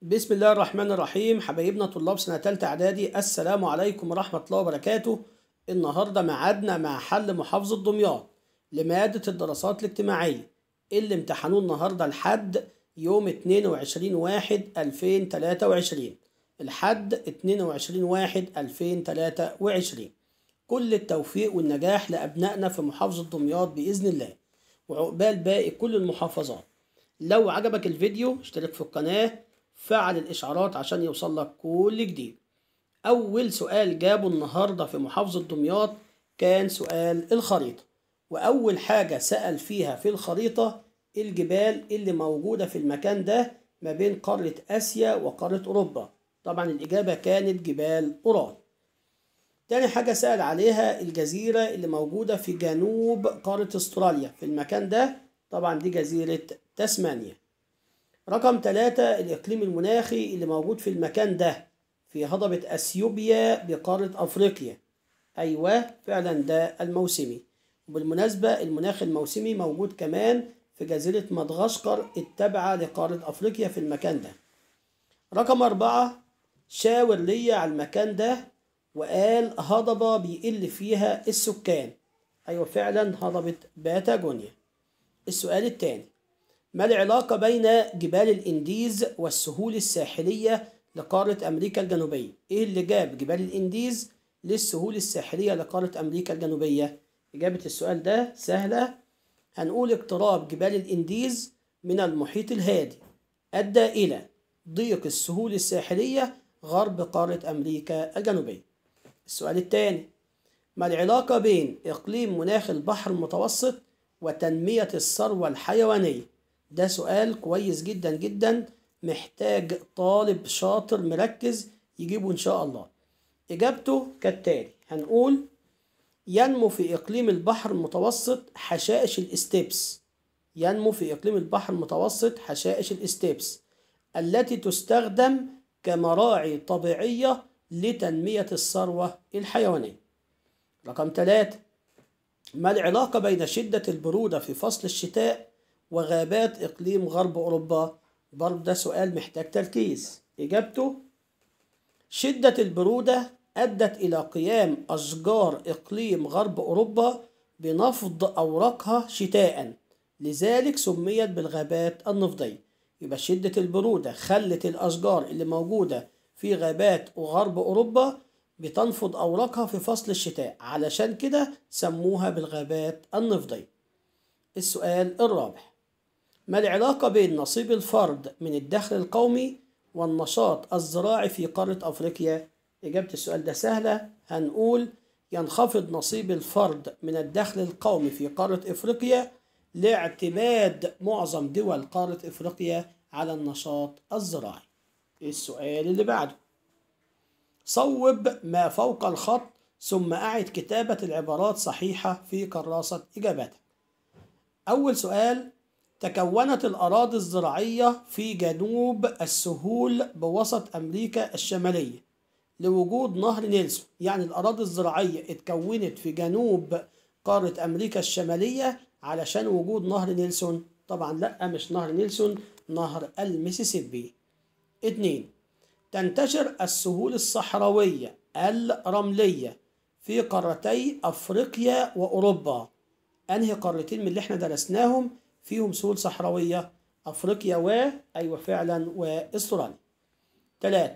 بسم الله الرحمن الرحيم. حبايبنا طلاب سنة تالتة إعدادي، السلام عليكم ورحمة الله وبركاته. النهاردة معادنا مع حل محافظة دمياط لمادة الدراسات الاجتماعية اللي امتحنوه النهاردة لحد يوم 22/1/2023 لحد 22/1/2023. كل التوفيق والنجاح لأبنائنا في محافظة دمياط بإذن الله، وعقبال باقي كل المحافظات. لو عجبك الفيديو اشترك في القناة، فعل الإشعارات عشان يوصلك كل جديد. أول سؤال جابه النهاردة في محافظة دمياط كان سؤال الخريطة، وأول حاجة سأل فيها في الخريطة الجبال اللي موجودة في المكان ده ما بين قارة آسيا وقارة أوروبا. طبعا الإجابة كانت جبال أورال. تاني حاجة سأل عليها الجزيرة اللي موجودة في جنوب قارة استراليا في المكان ده، طبعا دي جزيرة تسمانيا. رقم 3 الإقليم المناخي اللي موجود في المكان ده في هضبة أثيوبيا بقارة أفريقيا. أيوة فعلا ده الموسمي، وبالمناسبة المناخ الموسمي موجود كمان في جزيرة مدغشقر التابعة لقارة أفريقيا في المكان ده. رقم 4 شاور لي على المكان ده وقال هضبة بيقل فيها السكان. أيوة فعلا هضبة باتاجونيا. السؤال الثاني، ما العلاقة بين جبال الإنديز والسهول الساحلية لقارة أمريكا الجنوبية؟ إيه اللي جاب جبال الإنديز للسهول الساحلية لقارة أمريكا الجنوبية؟ إجابة السؤال ده سهلة، هنقول اقتراب جبال الإنديز من المحيط الهادي أدى إلى ضيق السهول الساحلية غرب قارة أمريكا الجنوبية. السؤال الثاني، ما العلاقة بين إقليم مناخ البحر المتوسط وتنمية الثروة الحيوانية؟ ده سؤال كويس جدا جدا، محتاج طالب شاطر مركز يجيبه إن شاء الله. إجابته كالتالي، هنقول ينمو في إقليم البحر المتوسط حشائش الاستيبس. ينمو في إقليم البحر المتوسط حشائش الاستيبس التي تستخدم كمراعي طبيعية لتنمية الثروة الحيوانية. رقم 3، ما العلاقة بين شدة البرودة في فصل الشتاء وغابات إقليم غرب أوروبا؟ برضه ده سؤال محتاج تركيز. إجابته شدة البرودة أدت إلى قيام أشجار إقليم غرب أوروبا بنفض أوراقها شتاء، لذلك سميت بالغابات النفضية. يبقى شدة البرودة خلت الأشجار اللي موجودة في غابات غرب أوروبا بتنفض أوراقها في فصل الشتاء، علشان كده سموها بالغابات النفضية. السؤال الرابع، ما العلاقة بين نصيب الفرد من الدخل القومي والنشاط الزراعي في قارة أفريقيا؟ إجابة السؤال ده سهلة، هنقول ينخفض نصيب الفرد من الدخل القومي في قارة أفريقيا لاعتماد معظم دول قارة أفريقيا على النشاط الزراعي. السؤال اللي بعده، صوب ما فوق الخط ثم أعد كتابة العبارات صحيحة في كراسة إجاباتك. أول سؤال، تكونت الأراضي الزراعية في جنوب السهول بوسط أمريكا الشمالية لوجود نهر نيلسون. يعني الأراضي الزراعية اتكونت في جنوب قارة أمريكا الشمالية علشان وجود نهر نيلسون؟ طبعا لا، مش نهر نيلسون، نهر الميسيسيبي. 2، تنتشر السهول الصحراوية الرملية في قارتي أفريقيا وأوروبا. أنهي قارتين من اللي احنا درسناهم فيهم سهول صحراوية؟ أفريقيا أيوة فعلا وأستراليا. 3،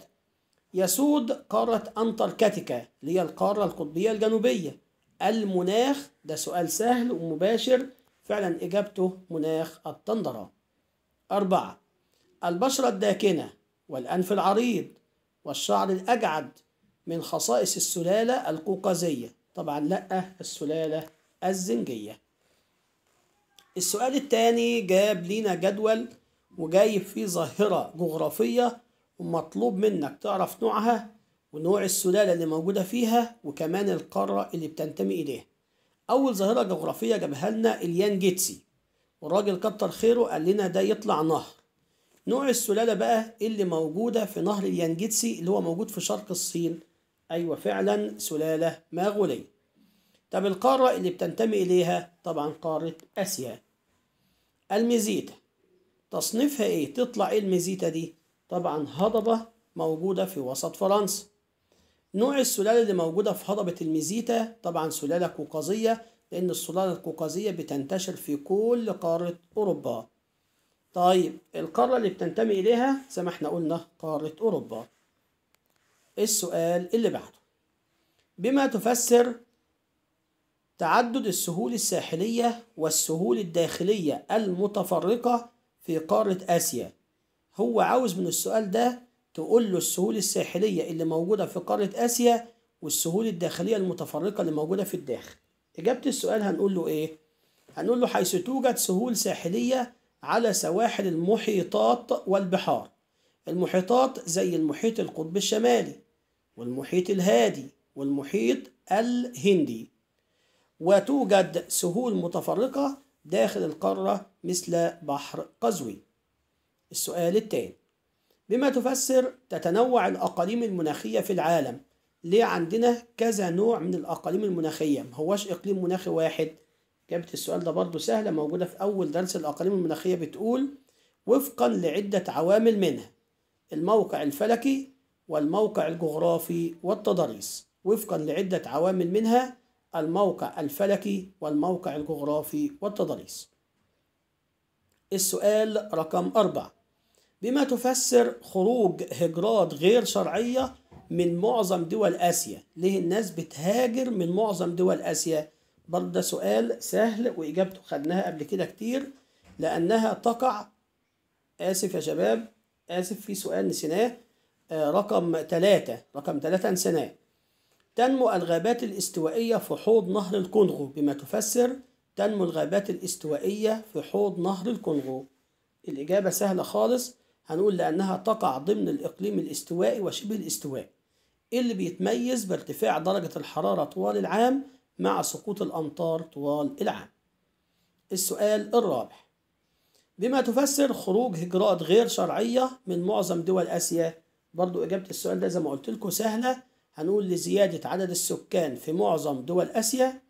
يسود قارة أنتاركتيكا اللي هي القارة القطبية الجنوبية المناخ؟ ده سؤال سهل ومباشر، فعلا إجابته مناخ التندرة. 4، البشرة الداكنة والأنف العريض والشعر الأجعد من خصائص السلالة القوقازية؟ طبعا لا، السلالة الزنجية. السؤال الثاني جاب لينا جدول وجايب فيه ظاهرة جغرافية ومطلوب منك تعرف نوعها ونوع السلالة اللي موجودة فيها وكمان القارة اللي بتنتمي إليها. أول ظاهرة جغرافية جابها لنا اليانجيتسي، والراجل كتر خيره قال لنا ده يطلع نهر. نوع السلالة بقى اللي موجودة في نهر اليانجيتسي اللي هو موجود في شرق الصين؟ أيوة فعلا سلالة ماغولية. طب القارة اللي بتنتمي إليها؟ طبعا قارة آسيا. الميزيتا تصنيفها إيه؟ تطلع إيه الميزيتا دي؟ طبعا هضبة موجودة في وسط فرنسا. نوع السلالة اللي موجودة في هضبة الميزيتا طبعا سلالة قوقازية، لأن السلالة القوقازية بتنتشر في كل قارة أوروبا. طيب القارة اللي بتنتمي إليها زي ما احنا قلنا قارة أوروبا. السؤال اللي بعده، بما تفسر تعدد السهول الساحلية والسهول الداخلية المتفرقة في قارة آسيا؟ هو عاوز من السؤال ده تقول له السهول الساحلية اللي موجودة في قارة آسيا والسهول الداخلية المتفرقة اللي موجودة في الداخل. إجابة السؤال هنقول له إيه؟ هنقول له حيث توجد سهول ساحلية على سواحل المحيطات والبحار. المحيطات زي المحيط القطبي الشمالي والمحيط الهادي والمحيط الهندي. وتوجد سهول متفرقة داخل القارة مثل بحر قزوين. السؤال الثاني، بما تفسر تتنوع الأقاليم المناخية في العالم؟ ليه عندنا كذا نوع من الأقاليم المناخية؟ ما هوش إقليم مناخي واحد. إجابة السؤال ده برضو سهلة، موجودة في أول درس الأقاليم المناخية، بتقول وفقا لعدة عوامل منها الموقع الفلكي والموقع الجغرافي والتضاريس. وفقا لعدة عوامل منها الموقع الفلكي والموقع الجغرافي والتضاريس. السؤال رقم 4، بما تفسر خروج هجرات غير شرعية من معظم دول آسيا؟ ليه الناس بتهاجر من معظم دول آسيا؟ برضه ده سؤال سهل وإجابته خدناها قبل كده كتير، لأنها تقع. آسف يا شباب، آسف، في سؤال نسيناه، رقم 3 نسيناه. تنمو الغابات الاستوائية في حوض نهر الكونغو؟ بما تفسر تنمو الغابات الاستوائية في حوض نهر الكونغو؟ الإجابة سهلة خالص، هنقول لأنها تقع ضمن الإقليم الاستوائي وشبه الاستواء اللي بيتميز بارتفاع درجة الحرارة طوال العام مع سقوط الأمطار طوال العام. السؤال الرابع، بما تفسر خروج هجرات غير شرعية من معظم دول آسيا؟ برضو إجابة السؤال ده زي ما قلت لكم سهلة، هنقول لزيادة عدد السكان في معظم دول آسيا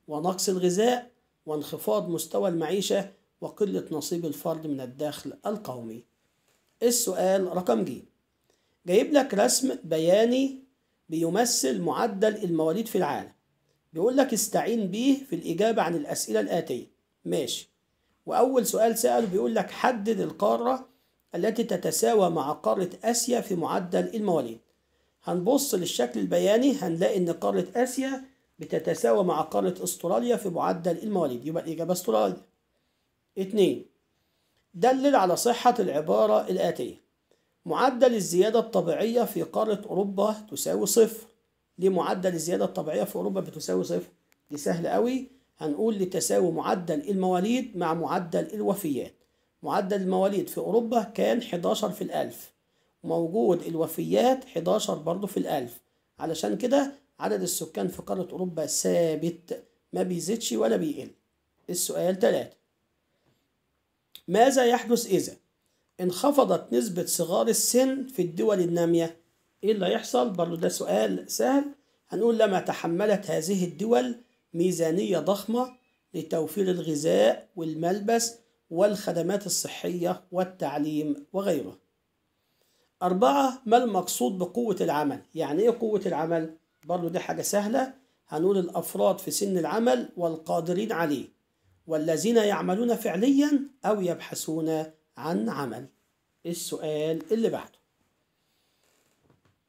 ونقص الغذاء وانخفاض مستوى المعيشة وقلة نصيب الفرد من الدخل القومي. السؤال رقم ج، جايب لك رسم بياني بيمثل معدل المواليد في العالم، بيقول لك استعين به في الإجابة عن الأسئلة الآتية. ماشي، وأول سؤال سأله بيقول لك حدد القارة التي تتساوى مع قارة آسيا في معدل المواليد. هنبص للشكل البياني هنلاقي إن قارة آسيا بتتساوى مع قارة أستراليا في معدل المواليد، يبقى الإجابة أستراليا. 2، دلل على صحة العبارة الآتية: معدل الزيادة الطبيعية في قارة أوروبا تساوي 0. ليه معدل الزيادة الطبيعية في أوروبا بتساوي 0؟ دي سهلة قوي، هنقول لتساوي معدل المواليد مع معدل الوفيات. معدل المواليد في أوروبا كان 11 في الألف، موجود الوفيات 11 برضو في الألف، علشان كده عدد السكان في قارة أوروبا ثابت، ما بيزيدش ولا بيقل. السؤال 3، ماذا يحدث إذا انخفضت نسبة صغار السن في الدول النامية؟ إيه اللي هيحصل؟ برضو ده سؤال سهل، هنقول لما تحملت هذه الدول ميزانية ضخمة لتوفير الغذاء والملبس والخدمات الصحية والتعليم وغيره. 4، ما المقصود بقوة العمل؟ يعني إيه قوة العمل؟ برضو دي حاجة سهلة، هنقول الأفراد في سن العمل والقادرين عليه والذين يعملون فعليا أو يبحثون عن عمل. السؤال اللي بعده،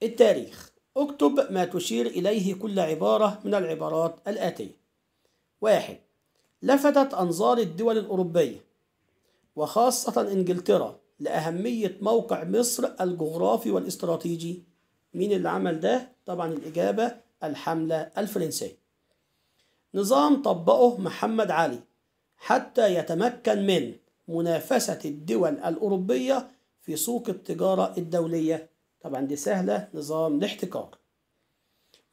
التاريخ. اكتب ما تشير إليه كل عبارة من العبارات الآتية. 1، لفتت أنظار الدول الأوروبية وخاصة إنجلترا لأهمية موقع مصر الجغرافي والاستراتيجي. مين اللي عمل ده؟ طبعا الإجابة الحملة الفرنسية. نظام طبقه محمد علي حتى يتمكن من منافسة الدول الأوروبية في سوق التجارة الدولية. طبعا دي سهلة، نظام الاحتكار.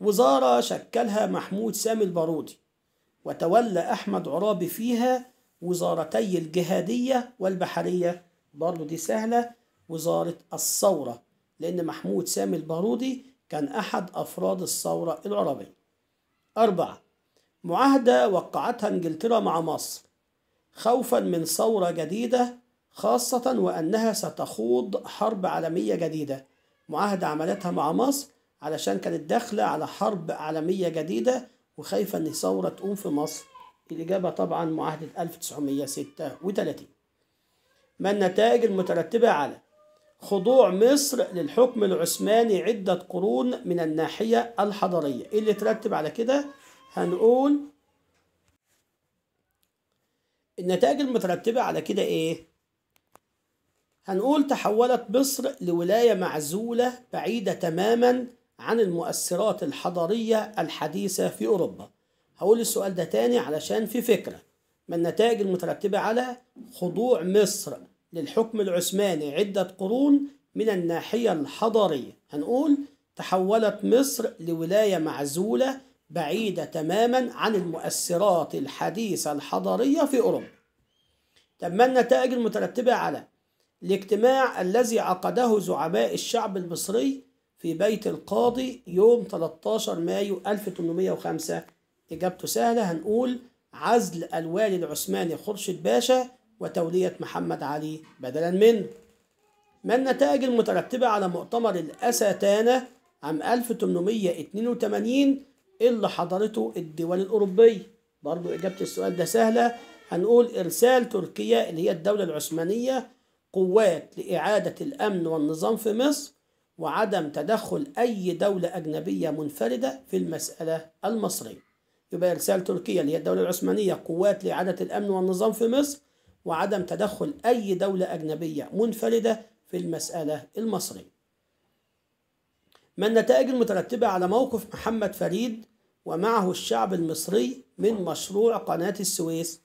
وزارة شكلها محمود سامي البارودي وتولى أحمد عرابي فيها وزارتي الجهادية والبحرية. برضو دي سهلة، وزارة الثورة، لأن محمود سامي البارودي كان أحد أفراد الثورة العربية. 4، معاهدة وقعتها إنجلترا مع مصر خوفا من ثورة جديدة خاصة وأنها ستخوض حرب عالمية جديدة. معاهدة عملتها مع مصر علشان كانت داخلة على حرب عالمية جديدة وخايفة إن ثورة تقوم في مصر. الإجابة طبعا معاهدة 1936. ما النتائج المترتبة على خضوع مصر للحكم العثماني عدة قرون من الناحية الحضارية؟ إيه اللي ترتب على كده؟ هنقول النتائج المترتبة على كده إيه؟ هنقول تحولت مصر لولاية معزولة بعيدة تماما عن المؤثرات الحضارية الحديثة في أوروبا. هقول السؤال ده تاني علشان في فكرة. ما النتائج المترتبة على خضوع مصر للحكم العثماني عدة قرون من الناحية الحضارية؟ هنقول تحولت مصر لولاية معزولة بعيدة تماما عن المؤثرات الحديثة الحضارية في أوروبا. طب ما النتائج المترتبة على الاجتماع الذي عقده زعماء الشعب المصري في بيت القاضي يوم 13 مايو 1805؟ إجابته سهلة، هنقول عزل الوالي العثماني خورشيد باشا وتولية محمد علي بدلا منه. ما النتائج المترتبة على مؤتمر الأستانة عام 1882 اللي حضرته الدول الأوروبية؟ برضو إجابة السؤال ده سهلة، هنقول إرسال تركيا اللي هي الدولة العثمانية قوات لإعادة الأمن والنظام في مصر وعدم تدخل أي دولة أجنبية منفردة في المسألة المصرية. يبقى إرسال تركيا اللي هي الدولة العثمانية قوات لإعادة الأمن والنظام في مصر وعدم تدخل أي دولة أجنبية منفردة في المسألة المصرية. ما النتائج المترتبة على موقف محمد فريد ومعه الشعب المصري من مشروع قناة السويس؟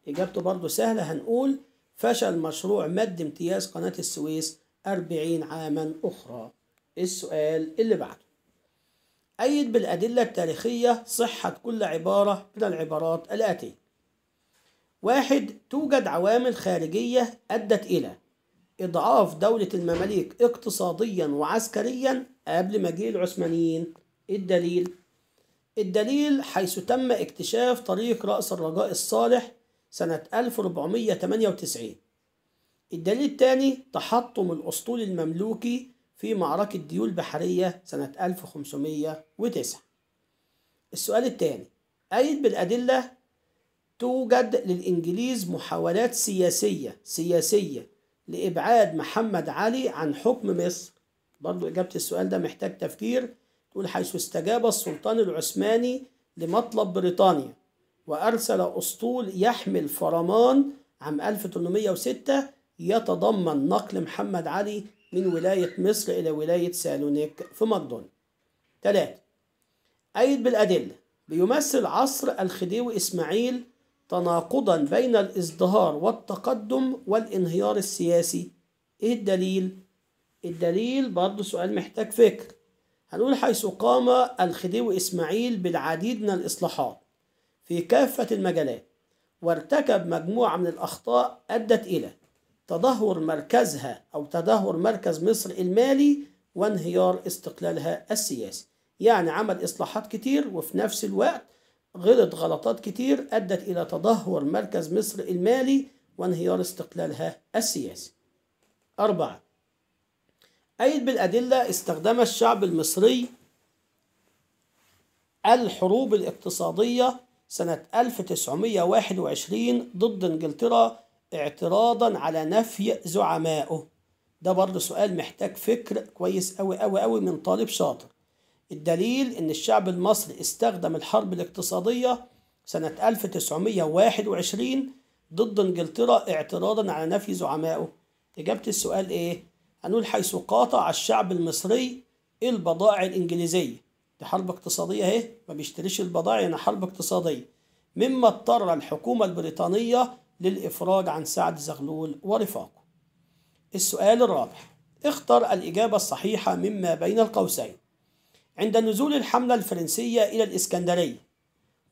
إجابته برضو سهلة، هنقول فشل مشروع مد امتياز قناة السويس 40 عاما أخرى. السؤال اللي بعده، أيد بالأدلة التاريخية صحة كل عبارة من العبارات الآتية. 1. توجد عوامل خارجية أدت إلى إضعاف دولة المماليك اقتصاديا وعسكريا قبل مجيء العثمانيين. الدليل حيث تم اكتشاف طريق رأس الرجاء الصالح سنة 1498. الدليل الثاني تحطم الأسطول المملوكي في معركة ديول بحرية سنة 1509. السؤال الثاني، أيد بالأدلة توجد للإنجليز محاولات سياسية لإبعاد محمد علي عن حكم مصر. برضو إجابة السؤال ده محتاج تفكير. تقول حيث استجاب السلطان العثماني لمطلب بريطانيا وأرسل أسطول يحمل فرمان عام 1806 يتضمن نقل محمد علي من ولاية مصر إلى ولاية سالونيك في مقدونيا. 3. أيد بالأدلة بيمثل عصر الخديوي إسماعيل تناقضا بين الازدهار والتقدم والانهيار السياسي. إيه الدليل برضو سؤال محتاج فكر. هنقول حيث قام الخديوي إسماعيل بالعديد من الإصلاحات في كافة المجالات وارتكب مجموعة من الأخطاء أدت إلى تدهور مركز مصر المالي وانهيار استقلالها السياسي. يعني عمل إصلاحات كتير وفي نفس الوقت غلط غلطات كتير أدت إلى تدهور مركز مصر المالي وانهيار استقلالها السياسي. 4. أيد بالأدلة استخدم الشعب المصري الحروب الاقتصادية سنة 1921 ضد إنجلترا اعتراضا على نفي زعمائه. ده برضه سؤال محتاج فكر كويس أوي من طالب شاطر. الدليل إن الشعب المصري استخدم الحرب الاقتصادية سنة 1921 ضد إنجلترا اعتراضا على نفي زعمائه. إجابة السؤال إيه؟ هنقول حيث قاطع الشعب المصري البضائع الإنجليزية. دي حرب اقتصادية اهي، ما بيشتريش البضائع، يعني حرب اقتصادية، مما اضطر الحكومة البريطانية للإفراج عن سعد زغلول ورفاقه. السؤال الرابع، اختر الإجابة الصحيحة مما بين القوسين. عند نزول الحملة الفرنسية إلى الإسكندرية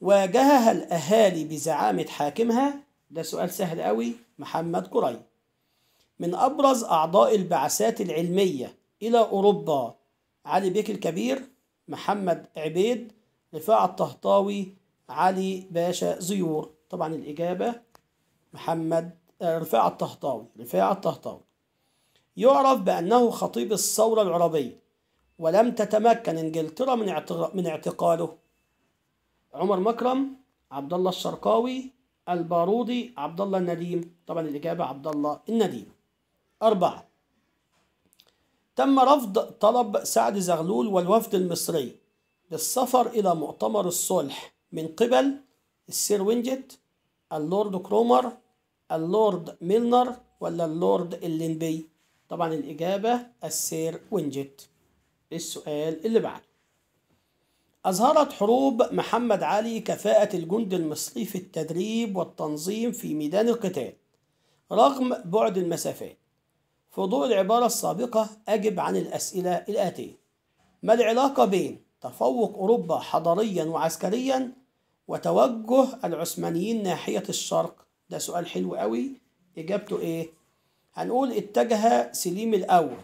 واجهها الأهالي بزعامة حاكمها، ده سؤال سهل قوي، محمد قري. من أبرز أعضاء البعثات العلمية إلى أوروبا علي بيك الكبير، محمد عبيد، رفاعة الطهطاوي، علي باشا زيور. طبعا الإجابة محمد رفاعة الطهطاوي يعرف بأنه خطيب الثورة العربية، ولم تتمكن إنجلترا من اعتقاله. عمر مكرم، عبد الله الشرقاوي، البارودي، عبد الله النديم. طبعا الإجابة عبد الله النديم. 4. تم رفض طلب سعد زغلول والوفد المصري بالسفر إلى مؤتمر الصلح من قبل السير وينجت، اللورد كرومر، اللورد ميلنر، ولا اللورد اللينبي؟ طبعا الإجابة السير وينجت. السؤال اللي بعده: أظهرت حروب محمد علي كفاءة الجند المصري في التدريب والتنظيم في ميدان القتال رغم بعد المسافات. في ضوء العبارة السابقة أجب عن الأسئلة الآتية: ما العلاقة بين تفوق أوروبا حضاريا وعسكريا وتوجه العثمانيين ناحية الشرق؟ ده سؤال حلو قوي. إجابته إيه؟ هنقول اتجه سليم الأول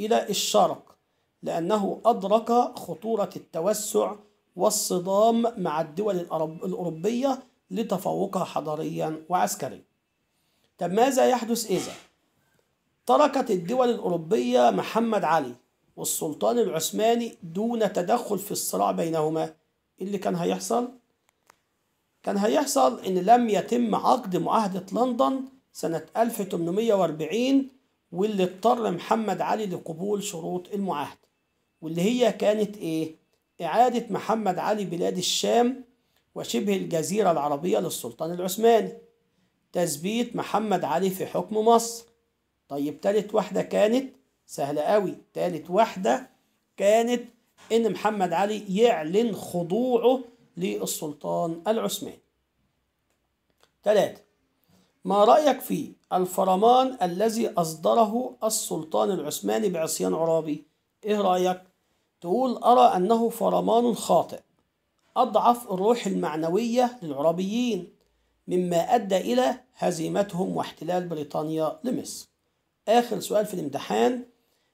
إلى الشرق لأنه أدرك خطورة التوسع والصدام مع الدول الأوروبية لتفوقها حضاريا وعسكريا. طب ماذا يحدث إذا تركت الدول الأوروبية محمد علي والسلطان العثماني دون تدخل في الصراع بينهما؟ اللي كان هيحصل؟ كان هيحصل إن لم يتم عقد معاهدة لندن سنة 1840، واللي اضطر محمد علي لقبول شروط المعاهدة، واللي هي كانت إيه؟ إعادة محمد علي بلاد الشام وشبه الجزيرة العربية للسلطان العثماني، تثبيت محمد علي في حكم مصر. طيب تالت واحدة كانت سهلة قوي. تالت واحدة كانت إن محمد علي يعلن خضوعه للسلطان العثماني. 3. ما رأيك في الفرمان الذي أصدره السلطان العثماني بعصيان عرابي؟ إيه رأيك؟ تقول أرى أنه فرمان خاطئ أضعف الروح المعنوية للعربيين مما أدى إلى هزيمتهم واحتلال بريطانيا لمصر. آخر سؤال في الامتحان: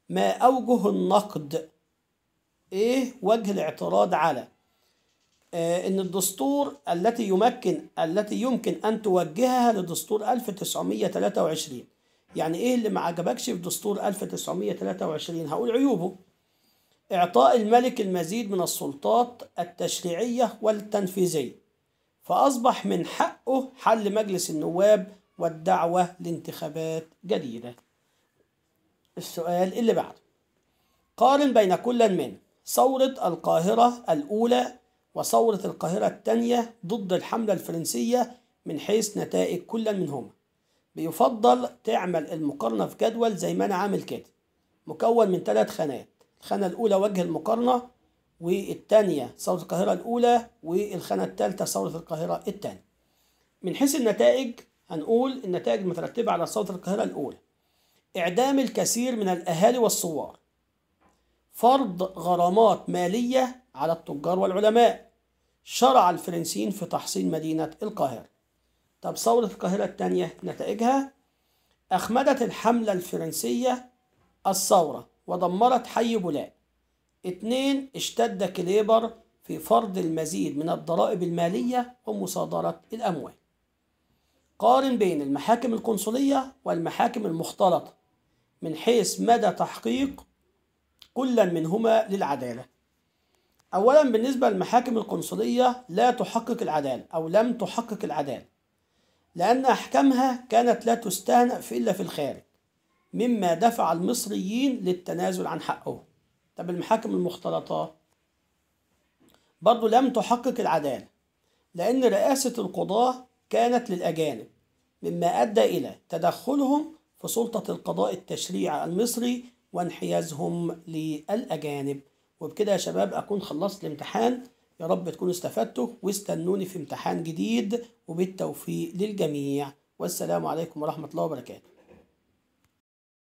ما أوجه النقد؟ إيه وجه الاعتراض على إن الدستور التي يمكن أن توجهها لدستور 1923؟ يعني إيه اللي ما عجبكش في دستور 1923؟ هقول عيوبه: إعطاء الملك المزيد من السلطات التشريعية والتنفيذية، فأصبح من حقه حل مجلس النواب والدعوة لانتخابات جديدة. السؤال اللي بعده: قارن بين كل من ثورة القاهرة الأولى وثورة القاهرة الثانية ضد الحملة الفرنسية من حيث نتائج كل منهما. بيفضل تعمل المقارنة في جدول زي ما أنا عامل كده، مكون من 3 خانات. الخانة الأولى وجه المقارنة، والثانية ثورة القاهرة الأولى، والخانة الثالثة ثورة القاهرة الثانية. من حيث النتائج هنقول النتائج المترتبة على ثورة القاهرة الأولى: إعدام الكثير من الأهالي والثوار، فرض غرامات مالية على التجار والعلماء، شرع الفرنسيين في تحصين مدينة القاهرة. طب ثورة القاهرة الثانية نتائجها: أخمدت الحملة الفرنسية الثورة ودمرت حي بولاق. 2. اشتد كليبر في فرض المزيد من الضرائب المالية ومصادرة الأموال. قارن بين المحاكم القنصلية والمحاكم المختلطة من حيث مدى تحقيق كل منهما للعدالة. أولا بالنسبة للمحاكم القنصلية لا تحقق العدالة أو لم تحقق العدالة، لأن أحكامها كانت لا تستهنأ إلا في الخارج، مما دفع المصريين للتنازل عن حقهم. طب المحاكم المختلطة برضو لم تحقق العدالة، لأن رئاسة القضاة كانت للأجانب، مما أدى إلى تدخلهم في سلطة القضاء التشريعي المصري وانحيازهم للأجانب. وبكده يا شباب أكون خلصت الامتحان. يا رب تكونوا استفدتوا، واستنوني في امتحان جديد، وبالتوفيق للجميع، والسلام عليكم ورحمة الله وبركاته.